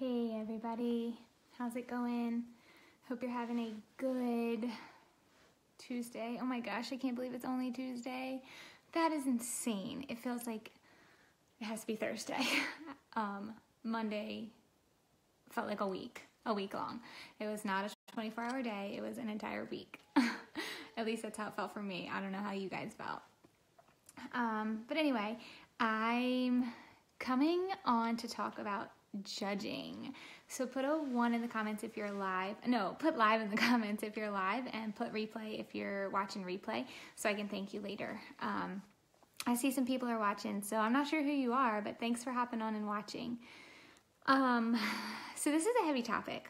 Hey everybody, how's it going? Hope you're having a good Tuesday. Oh my gosh, I can't believe it's only Tuesday. That is insane. It feels like it has to be Thursday. Monday felt like a week long. It was not a 24-hour day, it was an entire week. At least that's how it felt for me. I don't know how you guys felt. But anyway, I'm coming on to talk about judging. So put a 1 in the comments if you're live. No, put live in the comments if you're live, and put replay if you're watching replay, so I can thank you later. I see some people are watching, so I'm not sure who you are, but thanks for hopping on and watching. So this is a heavy topic.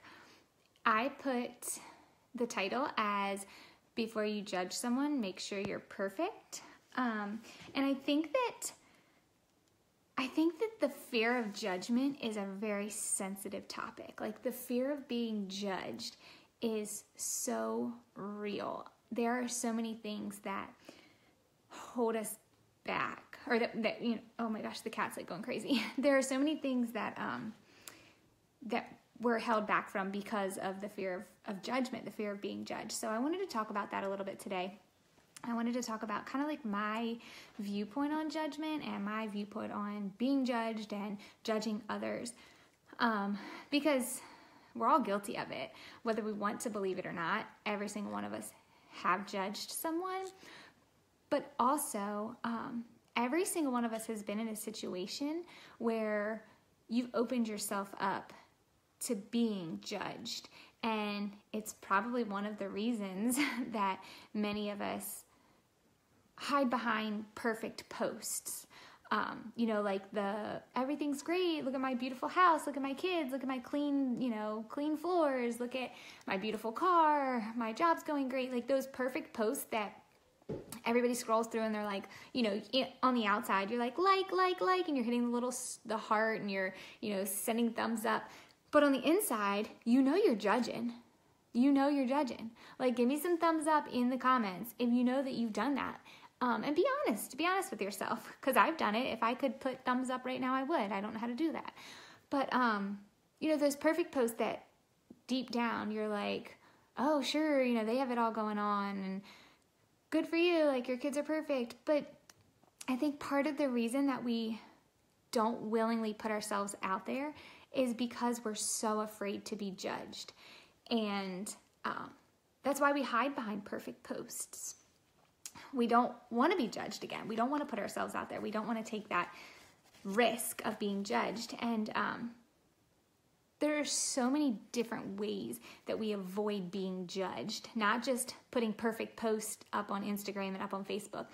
I put the title as Before You Judge Someone, Make Sure You're Perfect. And I think that the fear of judgment is a very sensitive topic. Like, the fear of being judged is so real. There are so many things that hold us back, or that you know, oh my gosh, the cat's like going crazy. There are so many things that we're held back from because of the fear of judgment, the fear of being judged. So I wanted to talk about that a little bit today. I wanted to talk about kind of like my viewpoint on judgment and my viewpoint on being judged and judging others, because we're all guilty of it, whether we want to believe it or not. Every single one of us have judged someone, but also every single one of us has been in a situation where you've opened yourself up to being judged, and it's probably one of the reasons that many of us hide behind perfect posts. You know, like everything's great, look at my beautiful house, look at my kids, look at my clean floors, look at my beautiful car, my job's going great. Like those perfect posts that everybody scrolls through, and they're like, you know, on the outside, you're like, and you're hitting the heart, and you're, you know, sending thumbs up. But on the inside, you know you're judging. You know you're judging. Like, give me some thumbs up in the comments if you know that you've done that. And be honest with yourself, because I've done it. If I could put thumbs up right now, I would. I don't know how to do that. But, you know, those perfect posts that deep down you're like, oh, sure, you know, they have it all going on, and good for you, like your kids are perfect. But I think part of the reason that we don't willingly put ourselves out there is because we're so afraid to be judged. And that's why we hide behind perfect posts. We don't want to be judged again. We don't want to put ourselves out there. We don't want to take that risk of being judged. And there are so many different ways that we avoid being judged. Not just putting perfect posts up on Instagram and up on Facebook,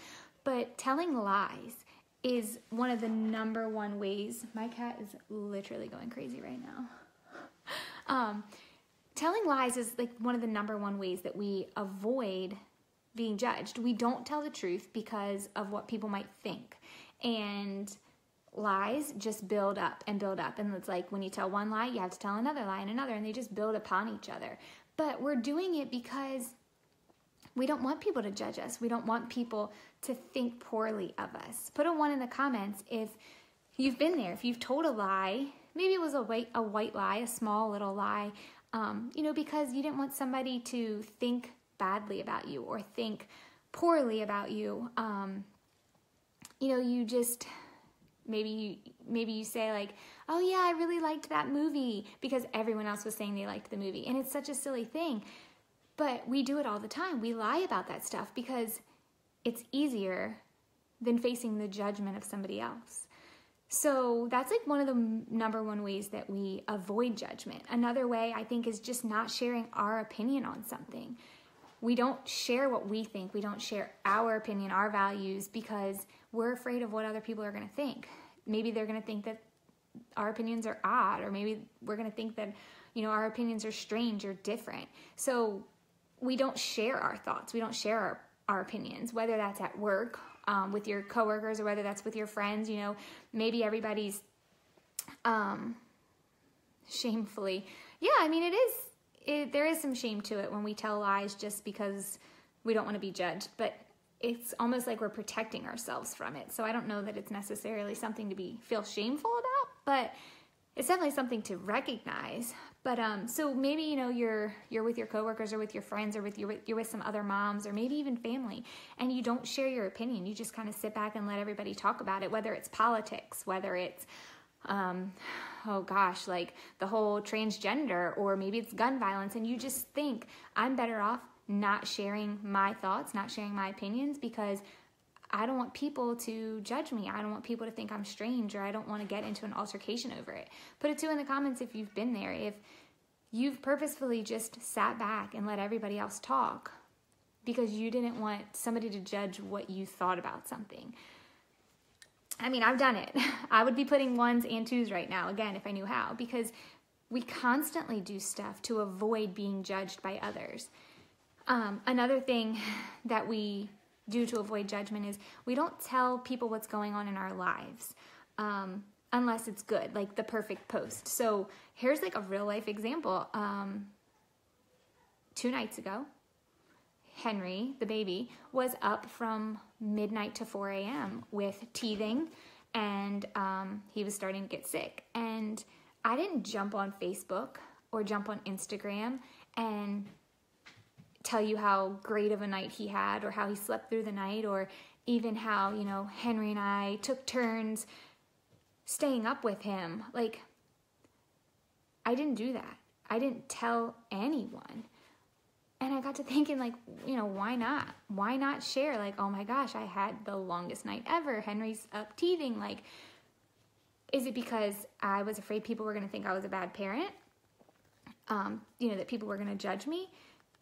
but telling lies is one of the number one ways. My cat is literally going crazy right now. Telling lies is like one of the number one ways that we avoid being judged. We don't tell the truth because of what people might think. And lies just build up and build up. And it's like when you tell one lie, you have to tell another lie and another, and they just build upon each other. But we're doing it because we don't want people to judge us. We don't want people to think poorly of us. Put a 1 in the comments if you've been there, if you've told a lie. Maybe it was a white lie, a small little lie, you know, because you didn't want somebody to think badly about you or think poorly about you. You know, you just, maybe you say like, oh yeah, I really liked that movie because everyone else was saying they liked the movie. And it's such a silly thing, but we do it all the time. We lie about that stuff because it's easier than facing the judgment of somebody else. So that's like one of the number one ways that we avoid judgment. Another way, I think, is just not sharing our opinion on something. We don't share what we think. We don't share our opinion, our values, because we're afraid of what other people are going to think. Maybe they're going to think that our opinions are odd, or maybe we're going to think that, you know, our opinions are strange or different. So we don't share our thoughts. We don't share our opinions, whether that's at work, with your coworkers, or whether that's with your friends. You know, maybe everybody's shamefully. Yeah, I mean, there is some shame to it when we tell lies just because we don't want to be judged, but it's almost like we're protecting ourselves from it. So I don't know that it's necessarily something to feel shameful about, but it's definitely something to recognize. But so maybe, you know, you're with your coworkers or with your friends or you're with some other moms or maybe even family, and you don't share your opinion. You just kind of sit back and let everybody talk about it, whether it's politics, whether it's like the whole transgender, or maybe it's gun violence, and you just think, I'm better off not sharing my thoughts, not sharing my opinions, because I don't want people to judge me. I don't want people to think I'm strange, or I don't want to get into an altercation over it. Put it too in the comments if you've been there, if you've purposefully just sat back and let everybody else talk because you didn't want somebody to judge what you thought about something. I mean, I've done it. I would be putting 1s and 2s right now, again, if I knew how, because we constantly do stuff to avoid being judged by others. Another thing that we do to avoid judgment is we don't tell people what's going on in our lives unless it's good, like the perfect post. So here's like a real life example. 2 nights ago, Henry, the baby, was up from midnight to 4 a.m. with teething, and he was starting to get sick. And I didn't jump on Facebook or jump on Instagram and tell you how great of a night he had, or how he slept through the night, or even how, you know, Henry and I took turns staying up with him. Like, I didn't do that. I didn't tell anyone. And I got to thinking, like, you know, why not? Why not share? Like, oh my gosh, I had the longest night ever. Henry's up teething. Like, is it because I was afraid people were going to think I was a bad parent? You know, that people were going to judge me?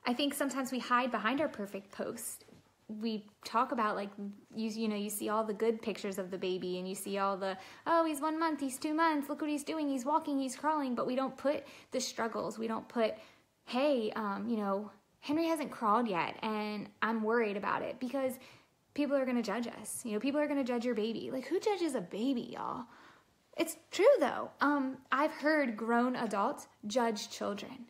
I think sometimes we hide behind our perfect post. We talk about, like, you know, you see all the good pictures of the baby, and you see all the, oh, he's 1 month, he's 2 months, look what he's doing, he's walking, he's crawling, but we don't put the struggles. We don't put, hey, you know, Henry hasn't crawled yet, and I'm worried about it, because people are going to judge us. You know, people are going to judge your baby. Like, who judges a baby, y'all? It's true, though. I've heard grown adults judge children.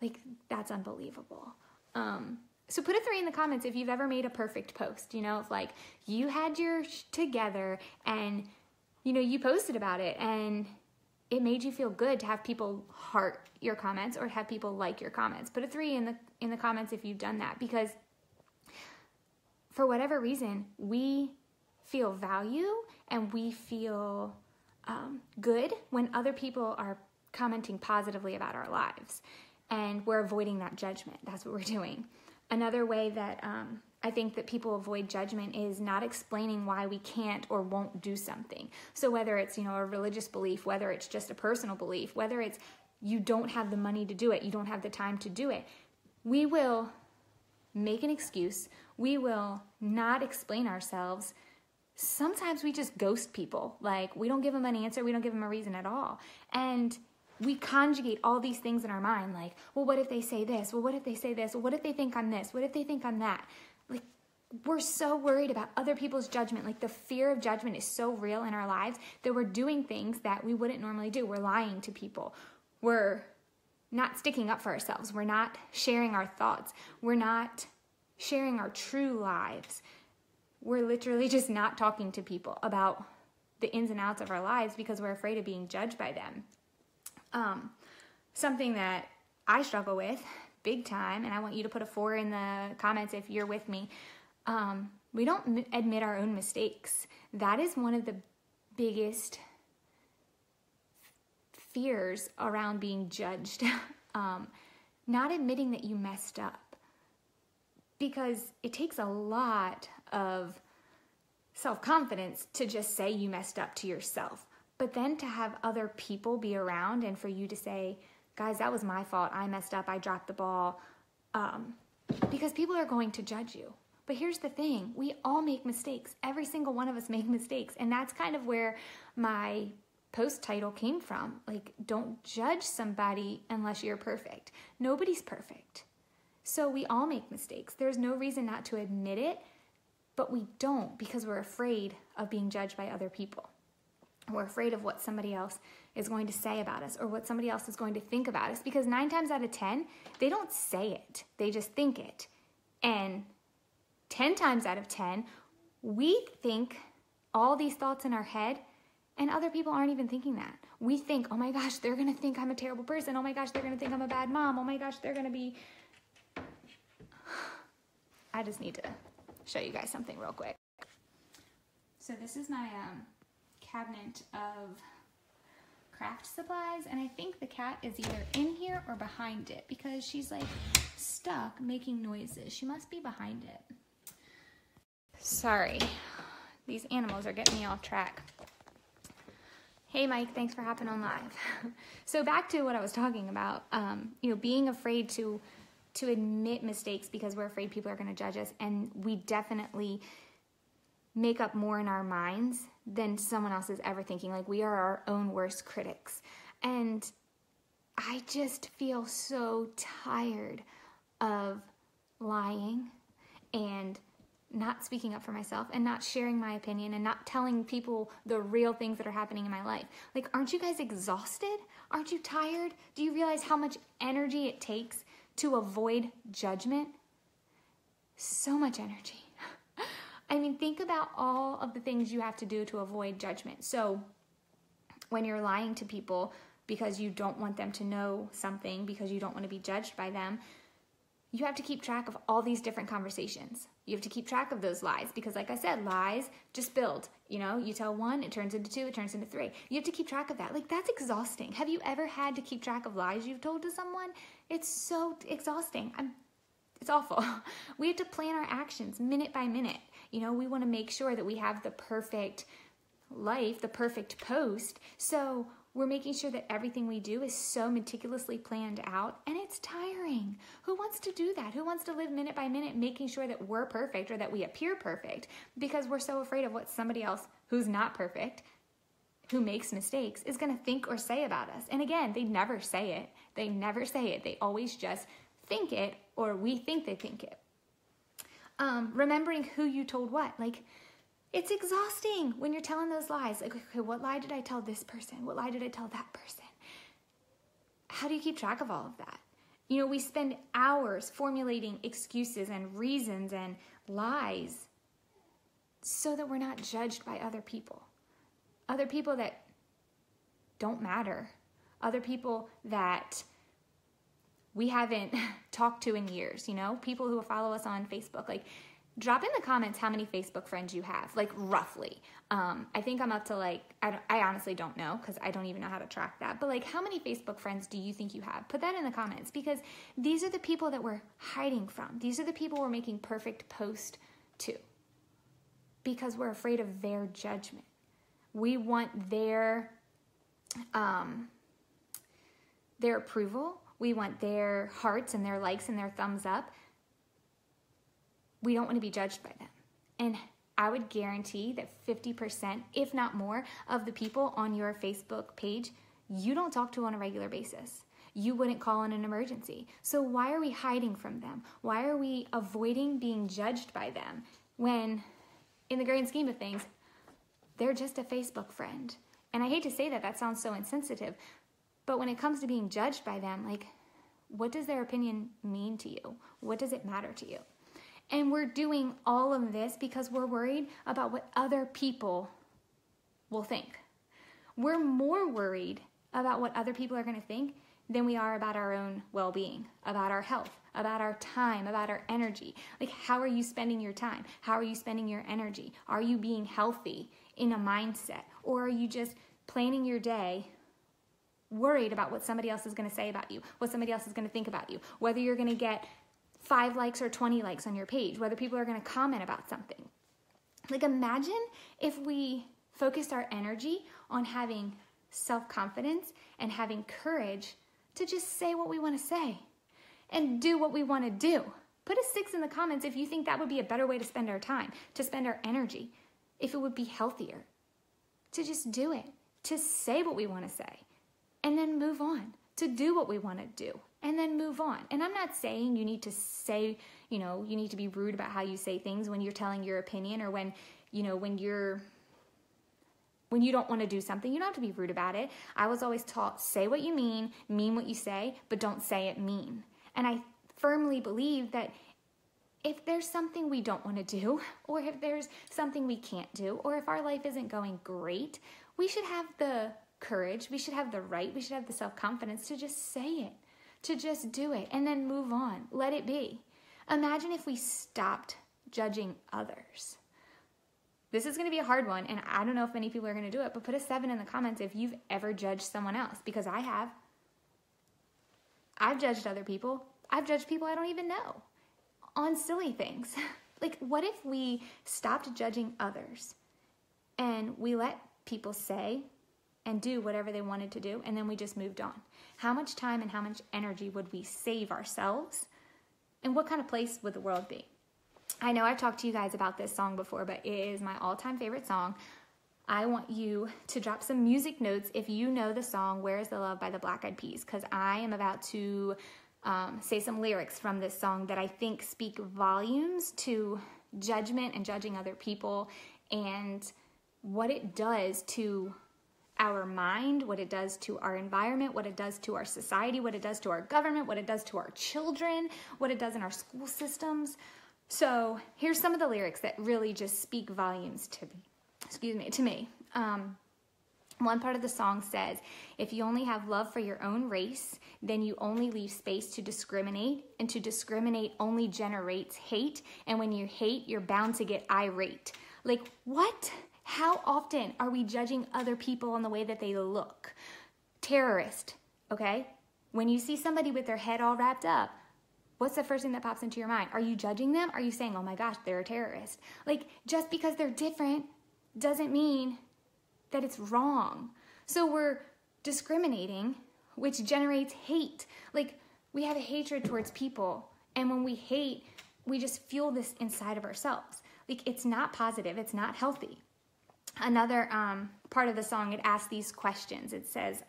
Like, that's unbelievable. So put a 3 in the comments if you've ever made a perfect post. You know, if, like, you had your together and, you know, you posted about it and it made you feel good to have people heart your comments or have people like your comments. Put a 3 in the comments if you've done that, because for whatever reason, we feel value and we feel good when other people are commenting positively about our lives. And we're avoiding that judgment. That's what we're doing. Another way that I think that people avoid judgment is not explaining why we can't or won't do something. So whether it's, you know, a religious belief, whether it's just a personal belief, whether it's you don't have the money to do it, you don't have the time to do it, we will make an excuse. We will not explain ourselves. Sometimes we just ghost people. Like, we don't give them an answer. We don't give them a reason at all. And we conjugate all these things in our mind, like, well, what if they say this? Well, what if they say this? Well, what if they think I'm this? What if they think I'm that? Like, we're so worried about other people's judgment. Like, the fear of judgment is so real in our lives that we're doing things that we wouldn't normally do. We're lying to people. We're not sticking up for ourselves. We're not sharing our thoughts. We're not sharing our true lives. We're literally just not talking to people about the ins and outs of our lives because we're afraid of being judged by them. Something that I struggle with big time, and I want you to put a 4 in the comments if you're with me. We don't admit our own mistakes. That is one of the biggest fears around being judged. Not admitting that you messed up, because it takes a lot of self-confidence to just say you messed up to yourself. But then to have other people be around and for you to say, guys, that was my fault. I messed up. I dropped the ball. Because people are going to judge you. But here's the thing. We all make mistakes. Every single one of us make mistakes. And that's kind of where my post title came from. Like, don't judge somebody unless you're perfect. Nobody's perfect. So we all make mistakes. There's no reason not to admit it, but we don't, because we're afraid of being judged by other people. We're afraid of what somebody else is going to say about us or what somebody else is going to think about us, because 9 times out of 10, they don't say it. They just think it. And 10 times out of 10, we think all these thoughts in our head, And other people aren't even thinking that. We think, oh my gosh, they're going to think I'm a terrible person. Oh my gosh, they're going to think I'm a bad mom. Oh my gosh, they're going to be... I just need to show you guys something real quick. So this is my cabinet of craft supplies, and I think the cat is either in here or behind it because she's like stuck making noises. She must be behind it. Sorry, these animals are getting me off track. Hey Mike, thanks for hopping on live. So back to what I was talking about, being afraid to admit mistakes because we're afraid people are going to judge us, and we definitely make up more in our minds than someone else is ever thinking. Like, we are our own worst critics. And I just feel so tired of lying and not speaking up for myself and not sharing my opinion and not telling people the real things that are happening in my life. Like, aren't you guys exhausted? Aren't you tired? Do you realize how much energy it takes to avoid judgment? So much energy. I mean, think about all of the things you have to do to avoid judgment. So when you're lying to people because you don't want them to know something, because you don't want to be judged by them, you have to keep track of all these different conversations. You have to keep track of those lies because, like I said, lies just build. You tell one, it turns into two, it turns into three. You have to keep track of that. Like, that's exhausting. Have you ever had to keep track of lies you've told to someone? It's so exhausting. It's awful. We have to plan our actions minute by minute. We want to make sure that we have the perfect life, the perfect post. So we're making sure that everything we do is so meticulously planned out, and it's tiring. Who wants to do that? Who wants to live minute by minute making sure that we're perfect or that we appear perfect because we're so afraid of what somebody else who's not perfect, who makes mistakes, is going to think or say about us? And again, they never say it. They never say it. They always just think it, or we think they think it. Remembering who you told what. Like, it's exhausting when you're telling those lies. Like, okay, what lie did I tell this person? What lie did I tell that person? How do you keep track of all of that? We spend hours formulating excuses and reasons and lies so that we're not judged by other people. Other people that don't matter. Other people that we haven't talked to in years, people who follow us on Facebook. Like, drop in the comments how many Facebook friends you have, like, roughly. I think I'm up to, like, I honestly don't know because I don't even know how to track that. But, like, how many Facebook friends do you think you have? Put that in the comments because these are the people that we're hiding from. These are the people we're making perfect posts to because we're afraid of their judgment. We want their approval. We want their hearts and their likes and their thumbs up. We don't want to be judged by them. And I would guarantee that 50%, if not more, of the people on your Facebook page, you don't talk to on a regular basis. You wouldn't call in an emergency. So why are we hiding from them? Why are we avoiding being judged by them when, in the grand scheme of things, they're just a Facebook friend? And I hate to say that, that sounds so insensitive, but when it comes to being judged by them, like, what does their opinion mean to you? What does it matter to you? And we're doing all of this because we're worried about what other people will think. We're more worried about what other people are going to think than we are about our own well-being, about our health, about our time, about our energy. Like, how are you spending your time? How are you spending your energy? Are you being healthy in a mindset? Or are you just planning your day worried about what somebody else is going to say about you, what somebody else is going to think about you, whether you're going to get 5 likes or 20 likes on your page, whether people are going to comment about something? Like, imagine if we focused our energy on having self-confidence and having courage to just say what we want to say and do what we want to do. Put a 6 in the comments if you think that would be a better way to spend our time, to spend our energy, if it would be healthier, to just do it, to say what we want to say, and then move on, to do what we want to do, and then move on. And I'm not saying you need to say, you need to be rude about how you say things when you're telling your opinion, or when you don't want to do something. You don't have to be rude about it. I was always taught, say what you mean what you say, but don't say it mean. And I firmly believe that if there's something we don't want to do, or if there's something we can't do, or if our life isn't going great, we should have the courage, we should have the right, we should have the self-confidence to just say it, to just do it, and then move on. Let it be. Imagine if we stopped judging others. This is going to be a hard one, and I don't know if many people are going to do it, but put a 7 in the comments if you've ever judged someone else, because I have. I've judged other people. I've judged people I don't even know on silly things. Like, what if we stopped judging others and we let people say and do whatever they wanted to do, and then we just moved on? How much time and how much energy would we save ourselves? And what kind of place would the world be? I know I've talked to you guys about this song before, but it is my all-time favorite song. I want you to drop some music notes if you know the song Where is the Love by the Black Eyed Peas, because I am about to say some lyrics from this song that I think speak volumes to judgment and judging other people, and what it does to our mind, what it does to our environment, what it does to our society, what it does to our government, what it does to our children, what it does in our school systems. So here's some of the lyrics that really just speak volumes to me. One part of the song says, if you only have love for your own race, then you only leave space to discriminate, and to discriminate only generates hate, and when you hate, you're bound to get irate. Like, what? How often are we judging other people on the way that they look? Terrorist, okay? When you see somebody with their head all wrapped up, what's the first thing that pops into your mind? Are you judging them? Are you saying, oh my gosh, they're a terrorist? Like, just because they're different doesn't mean that it's wrong. So we're discriminating, which generates hate. Like, we have a hatred towards people, and when we hate, we just fuel this inside of ourselves. Like, it's not positive, it's not healthy. Another part of the song, it asks these questions. It says,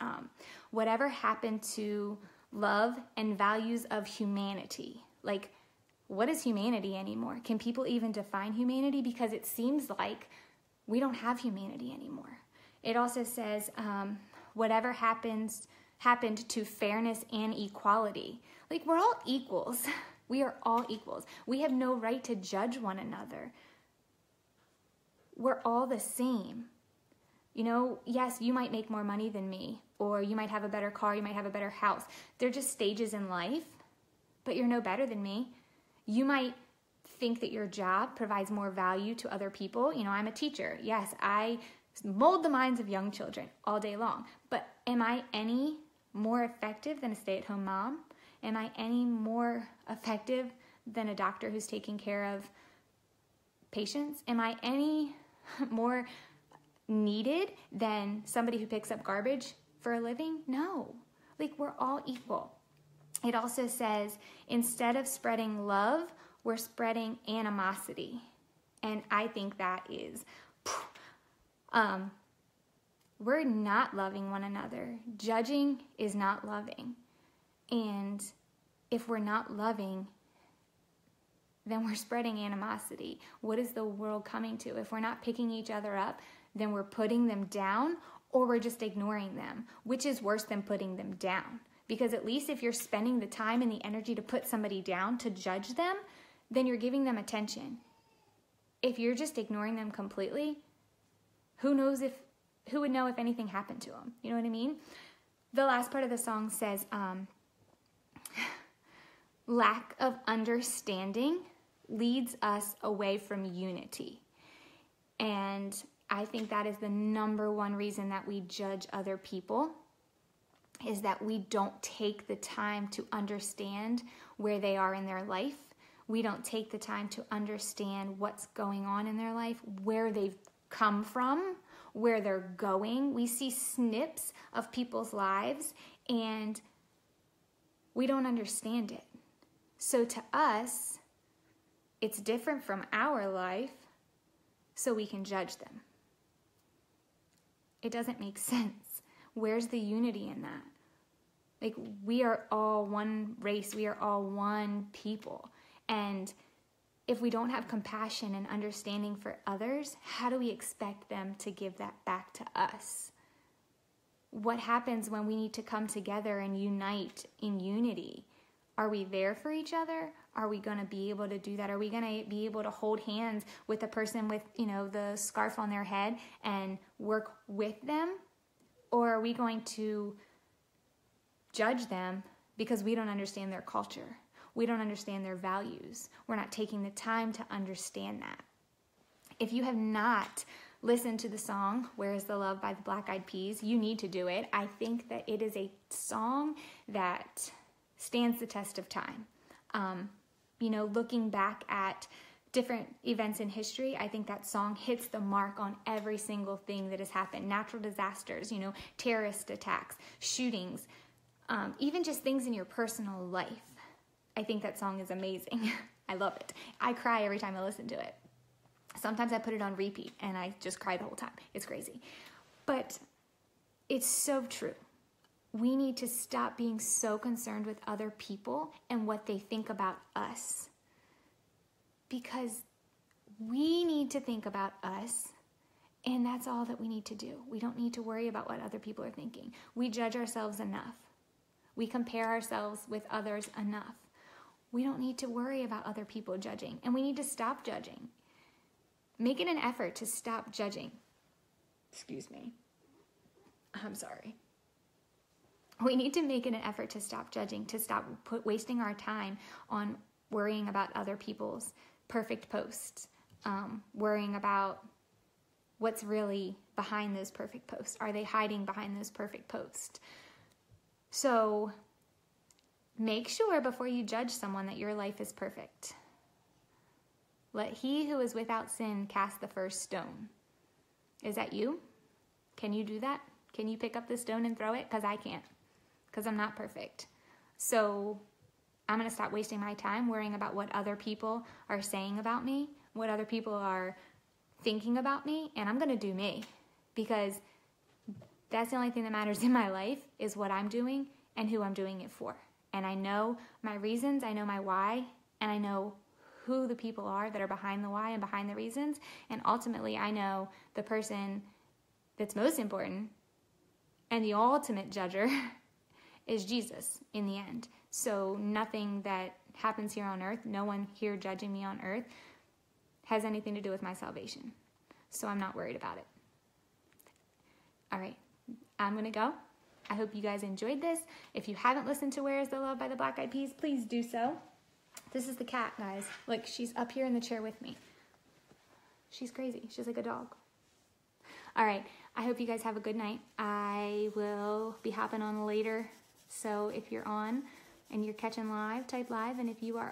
whatever happened to love and values of humanity? Like, what is humanity anymore? Can people even define humanity? Because it seems like we don't have humanity anymore. It also says, whatever happened to fairness and equality. Like, we're all equals. We are all equals. We have no right to judge one another. We're all the same. You know, yes, you might make more money than me, or you might have a better car, you might have a better house. They're just stages in life, but you're no better than me. You might think that your job provides more value to other people. You know, I'm a teacher. Yes, I mold the minds of young children all day long, but am I any more effective than a stay-at-home mom? Am I any more effective than a doctor who's taking care of patients? Am I any more needed than somebody who picks up garbage for a living? No. Like, we're all equal. It also says, instead of spreading love, we're spreading animosity. And I think that is, we're not loving one another. Judging is not loving. And if we're not loving, then we're spreading animosity. What is the world coming to? If we're not picking each other up, then we're putting them down, or we're just ignoring them, which is worse than putting them down. Because at least if you're spending the time and the energy to put somebody down, to judge them, then you're giving them attention. If you're just ignoring them completely, who would know if anything happened to them? You know what I mean? The last part of the song says, lack of understanding leads us away from unity. And I think that is the number one reason that we judge other people, is that we don't take the time to understand where they are in their life. We don't take the time to understand what's going on in their life, where they've come from, where they're going. We see snips of people's lives and we don't understand it. So to us, it's different from our life, so we can judge them. It doesn't make sense. Where's the unity in that? Like, we are all one race. We are all one people. And if we don't have compassion and understanding for others, how do we expect them to give that back to us? What happens when we need to come together and unite in unity? Are we there for each other? Are we going to be able to do that? Are we going to be able to hold hands with a person with, the scarf on their head and work with them? Or are we going to judge them because we don't understand their culture? We don't understand their values. We're not taking the time to understand that. If you have not listened to the song, Where Is the Love by the Black Eyed Peas, you need to do it. I think that it is a song that stands the test of time. Looking back at different events in history, I think that song hits the mark on every single thing that has happened. Natural disasters, terrorist attacks, shootings, even just things in your personal life. I think that song is amazing. I love it. I cry every time I listen to it. Sometimes I put it on repeat and I just cry the whole time. It's crazy. But it's so true. We need to stop being so concerned with other people and what they think about us. Because we need to think about us, and that's all that we need to do. We don't need to worry about what other people are thinking. We judge ourselves enough. We compare ourselves with others enough. We don't need to worry about other people judging, and we need to stop judging. Make it an effort to stop judging. Excuse me. I'm sorry. We need to make it an effort to stop judging, to stop wasting our time on worrying about other people's perfect posts, worrying about what's really behind those perfect posts. Are they hiding behind those perfect posts? So make sure before you judge someone that your life is perfect. Let he who is without sin cast the first stone. Is that you? Can you do that? Can you pick up the stone and throw it? Because I can't. Because I'm not perfect. So I'm going to stop wasting my time worrying about what other people are saying about me, what other people are thinking about me, and I'm going to do me. Because that's the only thing that matters in my life is what I'm doing and who I'm doing it for. And I know my reasons, I know my why, and I know who the people are that are behind the why and behind the reasons. And ultimately, I know the person that's most important and the ultimate judger is Jesus in the end. So nothing that happens here on earth, no one here judging me on earth, has anything to do with my salvation. So I'm not worried about it. All right, I'm going to go. I hope you guys enjoyed this. If you haven't listened to Where Is the Love by the Black Eyed Peas, please do so. This is the cat, guys. Look, she's up here in the chair with me. She's crazy. She's like a dog. All right, I hope you guys have a good night. I will be hopping on later. So if you're on and you're catching live, type live. And if you are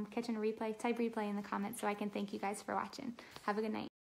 catching a replay, type replay in the comments so I can thank you guys for watching. Have a good night.